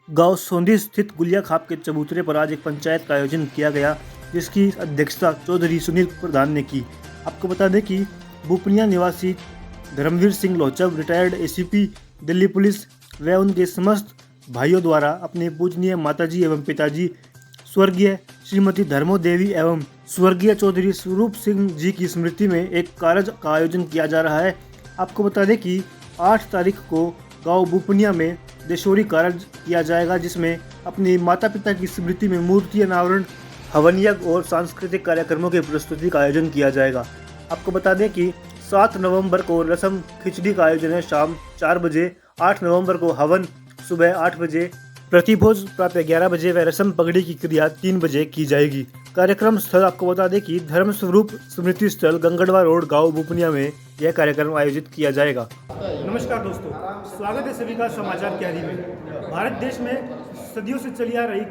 गांव सोंधी स्थित गुलिया खाप के चबूतरे पर आज एक पंचायत का आयोजन किया गया, जिसकी अध्यक्षता चौधरी सुनील प्रधान ने की। आपको बता दें कि बुपनिया निवासी Dharamvir Singh Lochab, retired ACP Delhi police व उनके समस्त भाइयों द्वारा अपने पूजनीय माताजी एवं पिताजी स्वर्गीय श्रीमती धर्मो देवी एवं स्वर्गीय चौधरी स्वरूप सिंह जी की स्मृति में एक कारज का आयोजन किया जा रहा है। आपको बता दें कि 8 तारीख को गांव बुपनिया में देशोरी कारज किया जाएगा, जिसमें अपने माता पिता की स्मृति में मूर्ति अनावरण, हवन यज्ञ और सांस्कृतिक कार्यक्रमों की प्रस्तुति का आयोजन किया जाएगा। आपको बता दें कि 7 नवंबर को रसम खिचड़ी का आयोजन है शाम 4 बजे, 8 नवंबर को हवन सुबह 8 बजे, प्रतिभोज प्रातः 11 बजे व रसम पगड़ी की क्रिया 3 बजे की जाएगी। कार्यक्रम स्थल आपको बता दें कि धर्म स्वरूप स्मृति स्थल गंगड़वा रोड गांव बुपनिया में यह कार्यक्रम आयोजित किया जाएगा। नमस्कार दोस्तों, स्वागत है सभी का समाचार क्यारी में। भारत देश में सदियों से चली आ रही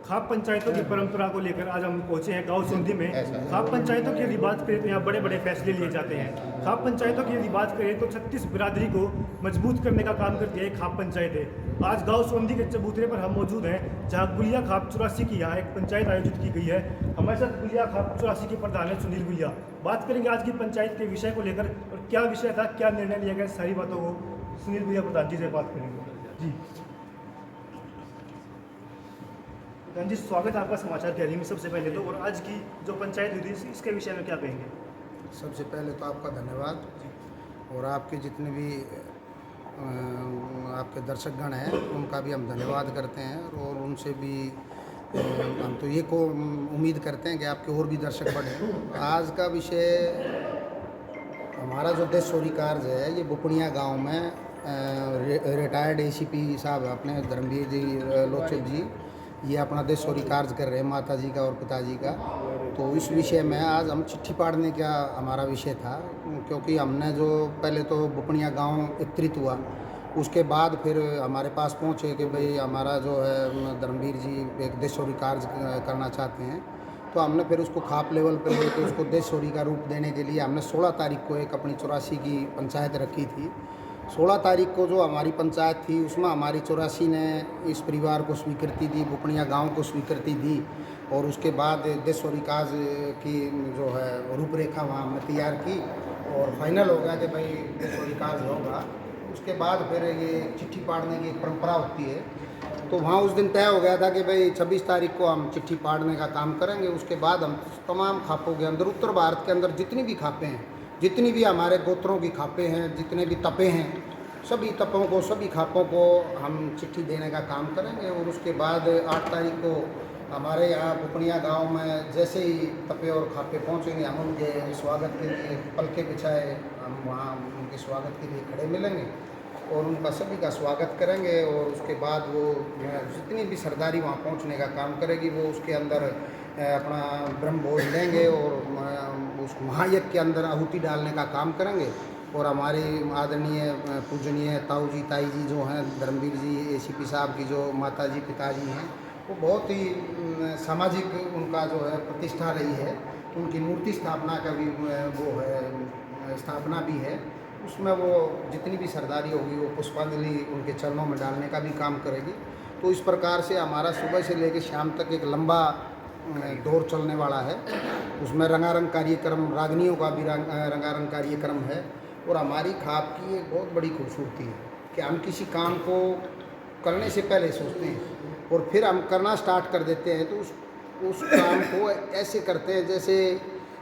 खाप पंचायतों की परंपरा को लेकर आज हम पहुंचे हैं गांव सोंधी में। खाप पंचायतों की यदि बात करें तो यहाँ बड़े बड़े फैसले लिए जाते हैं। खाप पंचायतों की यदि बात करें तो 36 बिरादरी को मजबूत करने का काम करती है खाप पंचायतें। आज गांव सोंधी के चबूतरे पर हम मौजूद हैं, जहाँ गुलिया खाप 84 की यहाँ एक पंचायत आयोजित की गई है। हमारे साथ गुलिया खाप 84 के प्रधान है सुनील गुलिया। बात करेंगे आज की पंचायत के विषय को लेकर और क्या विषय था, क्या निर्णय लिया गया, सारी बातों को सुनील गुलिया प्रधान जी से बात करेंगे। जी प्रधान जी, स्वागत है आपका समाचार क्यारी में। सबसे पहले तो और आज की जो पंचायत हुई थी इसके विषय में क्या कहेंगे? सबसे पहले तो आपका धन्यवाद और आपके जितने भी आपके दर्शकगण हैं उनका भी हम धन्यवाद करते हैं और उनसे भी हम तो ये को उम्मीद करते हैं कि आपके और भी दर्शक बढ़ें। आज का विषय हमारा जो देशोरी कार्य है, ये बुपनिया गांव में रिटायर्ड एसीपी साहब अपने धर्मवीर जी लोचब जी ये अपना देशोरी कार्य कर रहे हैं, माता जी का और पिताजी का। तो इस विषय में आज हम चिट्ठी पाड़ने का हमारा विषय था, क्योंकि हमने जो पहले तो बुपनिया गांव एकत्रित हुआ, उसके बाद फिर हमारे पास पहुंचे कि भाई हमारा जो है धर्मवीर जी एक देशोरी कार्य करना चाहते हैं। तो हमने फिर उसको खाप लेवल पर लेकर उसको देशोरी का रूप देने के लिए हमने 16 तारीख को एक अपनी 84 की पंचायत रखी थी। 16 तारीख को जो हमारी पंचायत थी उसमें हमारी 84 ने इस परिवार को स्वीकृति दी, बुपनिया गांव को स्वीकृति दी और उसके बाद देशोरी काज की जो है रूपरेखा वहाँ हमने तैयार की और फाइनल हो गया कि भाई देशोरी काज होगा। उसके बाद फिर ये चिट्ठी पाड़ने की एक परंपरा होती है, तो वहाँ उस दिन तय हो गया था कि भाई 26 तारीख को हम चिट्ठी पाड़ने का काम करेंगे। उसके बाद हम तमाम खापों के अंदर, उत्तर भारत के अंदर जितनी भी खापें हैं, जितनी भी हमारे गोत्रों की खापें हैं, जितने भी तपे हैं, सभी तपों को, सभी खापों को हम चिट्ठी देने का काम करेंगे। और उसके बाद 8 तारीख को हमारे यहाँ बुपनिया गांव में जैसे ही तपे और खापे पहुँचेंगे, हम उनके स्वागत के लिए पलके बिछाए हम वहाँ उनके स्वागत के लिए खड़े मिलेंगे और उनका सभी का स्वागत करेंगे। और उसके बाद वो जितनी भी सरदारी वहाँ पहुँचने का काम करेगी वो उसके अंदर अपना ब्रह्म भोज लेंगे और उस महायज्ञ के अंदर आहुति डालने का काम करेंगे। और हमारी आदरणीय पूजनीय ताऊ जी ताई जी जो हैं, धर्मवीर जी एसीपी साहब की जो माता जी पिताजी हैं, वो बहुत ही सामाजिक उनका जो है प्रतिष्ठा रही है। उनकी मूर्ति स्थापना का भी वो है, स्थापना भी है। उसमें वो जितनी भी सरदारी होगी वो पुष्पांजलि उनके चरणों में डालने का भी काम करेगी। तो इस प्रकार से हमारा सुबह से लेकर शाम तक एक लंबा दौर चलने वाला है। उसमें रंगारंग कार्यक्रम, रागनियों का भी रंगारंग कार्यक्रम है। और हमारी खाप की एक बहुत बड़ी खूबसूरती है कि हम किसी काम को करने से पहले सोचते हैं और फिर हम करना स्टार्ट कर देते हैं। तो उस काम को ऐसे करते हैं जैसे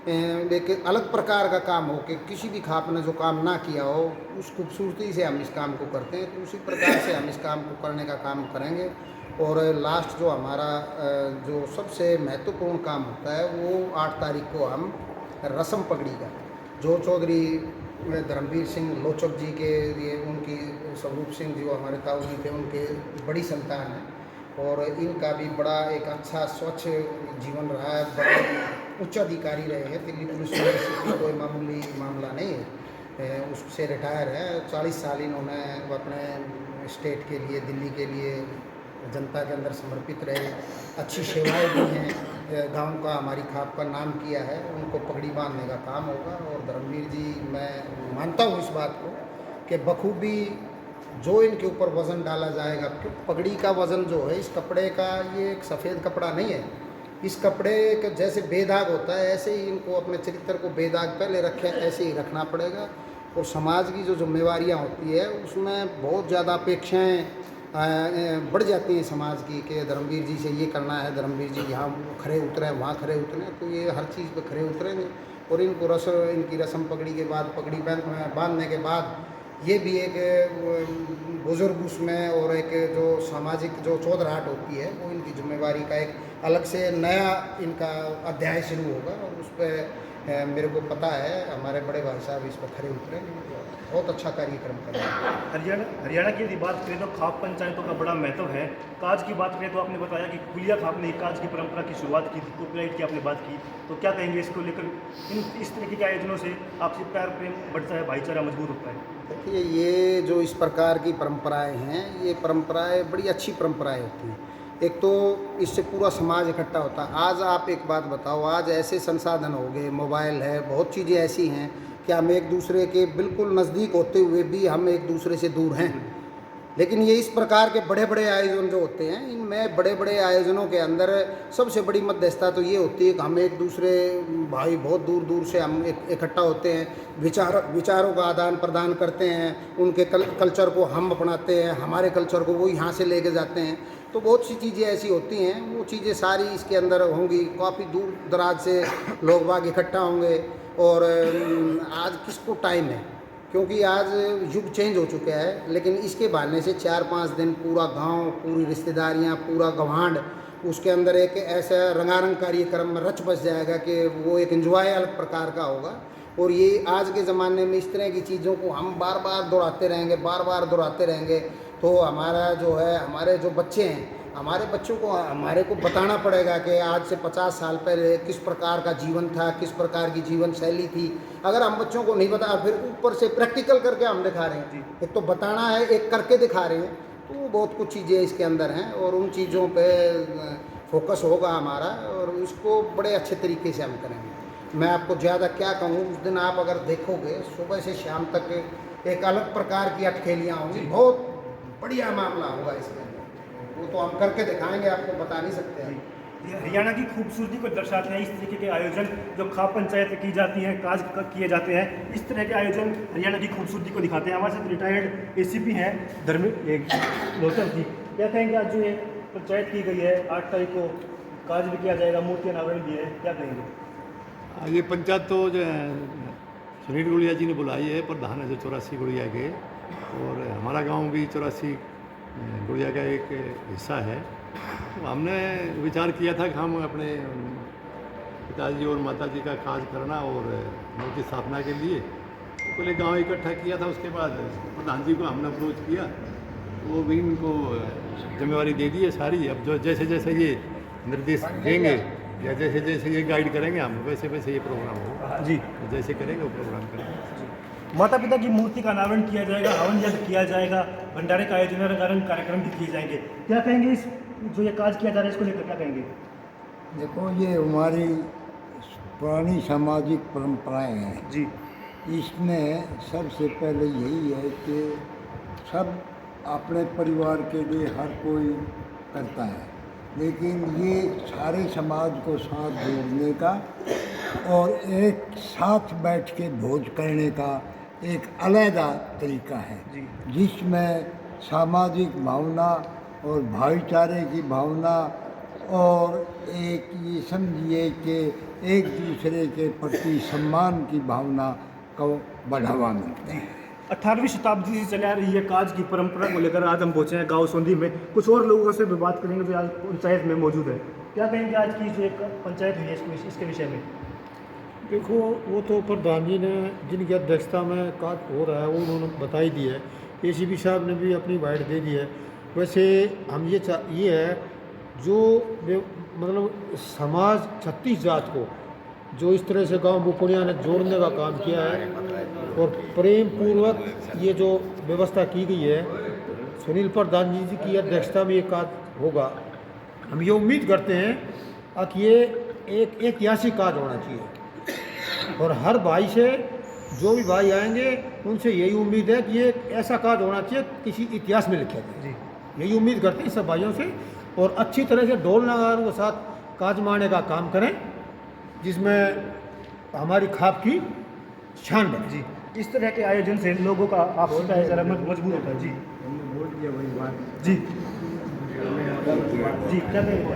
एक अलग प्रकार का काम हो कि किसी भी खाप ने जो काम ना किया हो, उस खूबसूरती से हम इस काम को करते हैं। तो उसी प्रकार से हम इस काम को करने का काम करेंगे। और लास्ट जो हमारा जो सबसे महत्वपूर्ण काम होता है वो 8 तारीख को हम रसम पगड़ी का, जो चौधरी धर्मवीर सिंह लोचब जी के लिए, उनकी स्वरूप सिंह जी वो हमारे ताऊ जी थे, उनके बड़ी संतान है और इनका भी बड़ा एक अच्छा स्वच्छ जीवन रहा है, बड़े उच्च अधिकारी रहे हैं। दिल्ली पुलिस में कोई मामूली मामला नहीं है, उससे रिटायर है। 40 साल इन्होंने अपने स्टेट के लिए, दिल्ली के लिए जनता के अंदर समर्पित रहे, अच्छी सेवाएं दी हैं, गांव का, हमारी खाप का नाम किया है। उनको पगड़ी बांधने का काम होगा। और धर्मवीर जी, मैं मानता हूँ इस बात को कि बखूबी जो इनके ऊपर वज़न डाला जाएगा, पगड़ी का वज़न जो है, इस कपड़े का, ये एक सफ़ेद कपड़ा नहीं है। इस कपड़े का जैसे बेदाग होता है, ऐसे ही इनको अपने चरित्र को बेदाग पहले रखें, ऐसे ही रखना पड़ेगा। और समाज की जो जिम्मेवारियाँ होती है उसमें बहुत ज़्यादा अपेक्षाएँ बढ़ जाती हैं समाज की, कि धर्मवीर जी से ये करना है, धर्मवीर जी यहाँ खड़े उतरे, वहाँ खड़े उतरे, तो ये हर चीज़ पे खड़े उतरेंगे। और इनकी रस्म पगड़ी के बाद, पगड़ी बांधने के बाद, ये भी एक बुज़ुर्ग उसमें, और एक जो सामाजिक जो चौधराहट होती है, वो इनकी जिम्मेवारी का एक अलग से नया इनका अध्याय शुरू होगा। और उस पर मेरे को पता है हमारे बड़े भाई साहब इस पर खड़े उतरेंगे, बहुत अच्छा कार्यक्रम करेंगे। हरियाणा की यदि बात करें तो खाप पंचायतों का बड़ा महत्व है। काज की बात करें तो आपने बताया कि गुलिया खाप ने काज की परंपरा की शुरुआत की थी, कॉपीराइट की आपने बात की, तो क्या कहेंगे इसको लेकर? इस तरीके के आयोजनों से आपसी प्यार प्रेम बढ़ता है, भाईचारा मजबूत होता है। देखिए, ये जो इस प्रकार की परंपराएं हैं, ये परंपराएं बड़ी अच्छी परंपराएं होती हैं। एक तो इससे पूरा समाज इकट्ठा होता है। आज आप एक बात बताओ, आज ऐसे संसाधन हो गए, मोबाइल है, बहुत चीज़ें ऐसी हैं कि हम एक दूसरे के बिल्कुल नज़दीक होते हुए भी हम एक दूसरे से दूर हैं। लेकिन ये इस प्रकार के बड़े बड़े आयोजन जो होते हैं, इनमें बड़े बड़े आयोजनों के अंदर सबसे बड़ी मध्यस्थता तो ये होती है कि हम एक दूसरे भाई बहुत दूर दूर से हम इकट्ठा होते हैं, विचारों का आदान प्रदान करते हैं, उनके कल्चर को हम अपनाते हैं, हमारे कल्चर को वो यहाँ से लेके जाते हैं। तो बहुत सी चीज़ें ऐसी होती हैं, वो चीज़ें सारी इसके अंदर होंगी। काफ़ी दूर दराज से लोग बाग इकट्ठा होंगे। और आज किसको टाइम है, क्योंकि आज युग चेंज हो चुका है, लेकिन इसके बहाने से 4-5 दिन पूरा गांव, पूरी रिश्तेदारियां, पूरा गवांड, उसके अंदर एक ऐसा रंगारंग कार्यक्रम में रच बस जाएगा कि वो एक एंजॉय अलग प्रकार का होगा। और ये आज के ज़माने में इस तरह की चीज़ों को हम बार बार दोहराते रहेंगे, बार बार दोहराते रहेंगे, तो हमारा जो है, हमारे जो बच्चे हैं, हमारे बच्चों को हमारे को बताना पड़ेगा कि आज से 50 साल पहले किस प्रकार का जीवन था, किस प्रकार की जीवन शैली थी। अगर हम बच्चों को नहीं बता, फिर ऊपर से प्रैक्टिकल करके हम दिखा रहे हैं, एक तो बताना है, एक करके दिखा रहे हैं, तो बहुत कुछ चीज़ें इसके अंदर हैं। और उन चीज़ों पे फोकस होगा हमारा, और इसको बड़े अच्छे तरीके से हम करेंगे। मैं आपको ज़्यादा क्या कहूँ, उस दिन आप अगर देखोगे सुबह से शाम तक एक अलग प्रकार की अटखेलियाँ होंगी, बहुत बढ़िया मामला होगा इसमें। वो तो हम करके दिखाएंगे, आपको बता नहीं सकते हैं। ये हरियाणा की खूबसूरती को दर्शाते हैं इस तरीके के आयोजन, जो खाप पंचायत में की जाती हैं, काज किए जाते हैं। इस तरह के आयोजन हरियाणा की खूबसूरती को दिखाते हैं। हमारे साथ रिटायर्ड एसीपी हैं लोचर जी, क्या कहेंगे? आज जो ये पंचायत की गई है, 8 तारीख को काज भी किया जाएगा, मूर्ति अनावरण भी है, क्या कहेंगे? ये पंचायत तो जो है सुनील गुड़िया जी ने बुलाई है, प्रधान है जो 84 गुड़िया के, और हमारा गांव भी 84 गुड़िया का एक हिस्सा है। तो हमने विचार किया था कि हम अपने पिताजी और माताजी का काज करना और मूर्ति स्थापना के लिए तो पहले गांव इकट्ठा किया था। उसके बाद प्रधान जी को हमने अप्रोच किया, वो भी इनको जिम्मेवारी दे दी है सारी। अब जो जैसे जैसे ये निर्देश देंगे या जैसे जैसे ये गाइड करेंगे, हम वैसे वैसे ये प्रोग्राम होगा जी, जैसे करेंगे वो प्रोग्राम करेंगे। माता पिता की मूर्ति का अनावरण किया जाएगा, हवन यज्ञ किया जाएगा, भंडारे का आयोजन, रंगारंग कार्यक्रम भी किए जाएंगे। क्या कहेंगे इस जो ये काज किया जा रहा है, इसको लेकर क्या कहेंगे? देखो, ये हमारी पुरानी सामाजिक परंपराएं हैं जी, इसमें सबसे पहले यही है कि सब अपने परिवार के लिए हर कोई करता है, लेकिन ये सारे समाज को साथ जोड़ने का और एक साथ बैठ के भोज करने का एक अलहदा तरीका है, जिसमें सामाजिक भावना और भाईचारे की भावना और एक ये समझिए कि एक दूसरे के प्रति सम्मान की भावना को बढ़ावा मिलते हैं। 18वीं शताब्दी से चले आ रही है काज की परंपरा को लेकर आज हम पहुँचे हैं गाँव सोंधी में। कुछ और लोगों से भी बात करेंगे जो आज पंचायत में मौजूद है। क्या कहेंगे आज की जो एक पंचायत हुई है इसके विषय में? देखो, वो तो प्रधान जी ने जिनकी अध्यक्षता में काज हो रहा है वो उन्होंने बताई दी है, एसीपी साहब ने भी अपनी बाइट दे दी है। वैसे हम ये है जो मतलब समाज 36 जात को जो इस तरह से गांव बुपुनिया ने जोड़ने का काम किया है और प्रेम पूर्वक ये जो व्यवस्था की गई है, सुनील प्रधान जी की अध्यक्षता में ये काज होगा। हम ये उम्मीद करते हैं कि ये एक ऐतिहासिक काज होना चाहिए और हर भाई से जो भी भाई आएंगे उनसे यही उम्मीद है कि ये ऐसा कार्य होना चाहिए किसी इतिहास में लिखा जाए। जी यही उम्मीद करते हैं सब भाइयों से, और अच्छी तरह से ढोल नगारों के साथ काज मारने का काम करें, जिसमें हमारी खाप की शान बने। जी, इस तरह के आयोजन से लोगों का आपसी भाईचारा मजबूत होता है। जी जी जी, क्या कहेंगे?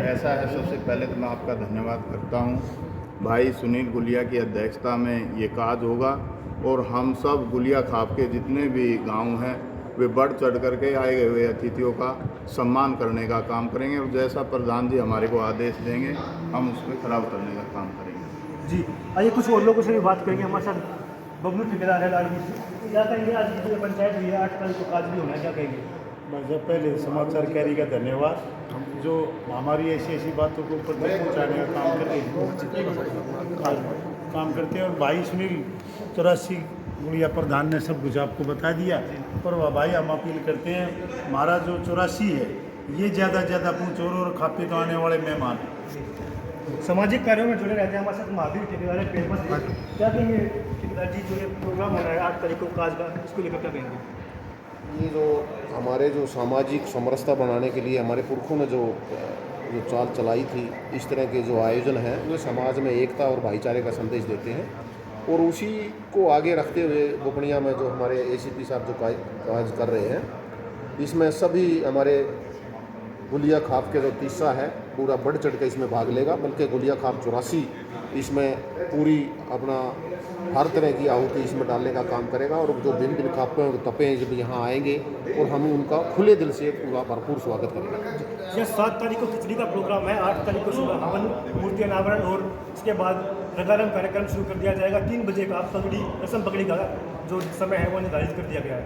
ऐसा है, सबसे पहले तो मैं आपका धन्यवाद करता हूँ। भाई सुनील गुलिया की अध्यक्षता में ये काज होगा और हम सब गुलिया खाप के जितने भी गांव हैं वे बढ़ चढ़ करके आए हुए अतिथियों का सम्मान करने का काम करेंगे और जैसा प्रधान जी हमारे को आदेश देंगे हम उस पर खरा उतरने का काम करेंगे। जी, आइए कुछ और लोगों से भी बात करेंगे। हमारे साथ बबलू ठेकेदार है लालपुर से। क्या कहेंगे, आज जो पंचायत हुई है 8 तारीख को काज भी होना है, क्या कहेंगे? सबसे पहले समाचार कैरी का धन्यवाद, जो हमारी ऐसी ऐसी बातों को ऊपर तक पहुँचाने का काम करते हैं। और भाई सुनील 84 गुड़िया प्रधान ने सब कुछ आपको बता दिया, पर वह भाई हम अपील करते हैं हमारा जो 84 है ये ज़्यादा पहुँच और खापे तो आने वाले मेहमान। सामाजिक कार्यों में जुड़े रहते हैं। हमारे साथ महावीर ठेकेदार है फेमस। क्या कहेंगे ठेकेदार जी, जो ये प्रोग्राम हो रहा है 8 तारीख को काज का, इसको लेकर क्या कहेंगे? ये जो हमारे जो सामाजिक समरसता बनाने के लिए हमारे पुरखों ने जो चाल चलाई थी, इस तरह के जो आयोजन हैं वे समाज में एकता और भाईचारे का संदेश देते हैं, और उसी को आगे रखते हुए बोपनिया में जो हमारे ACP साहब जो काज कर रहे हैं, इसमें सभी हमारे गुलिया खाप के जो तीसा है पूरा बढ़ चढ़ के इसमें भाग लेगा, बल्कि गुलिया खाप 84 इसमें पूरी अपना हर तरह की आहुति इसमें डालने का काम करेगा। और जो भिन्न भिन्न खापें और तपें जब यहाँ आएंगे और हम उनका खुले दिल से पूरा भरपूर स्वागत करेंगे। ये 7 तारीख को खिचड़ी का प्रोग्राम है, 8 तारीख को सुबह हवन, मूर्ति अनावरण और इसके बाद रंगारंग कार्यक्रम शुरू कर दिया जाएगा। 3 बजे का पगड़ी रस्म पगड़ी का जो समय है वो निर्धारित कर दिया गया है।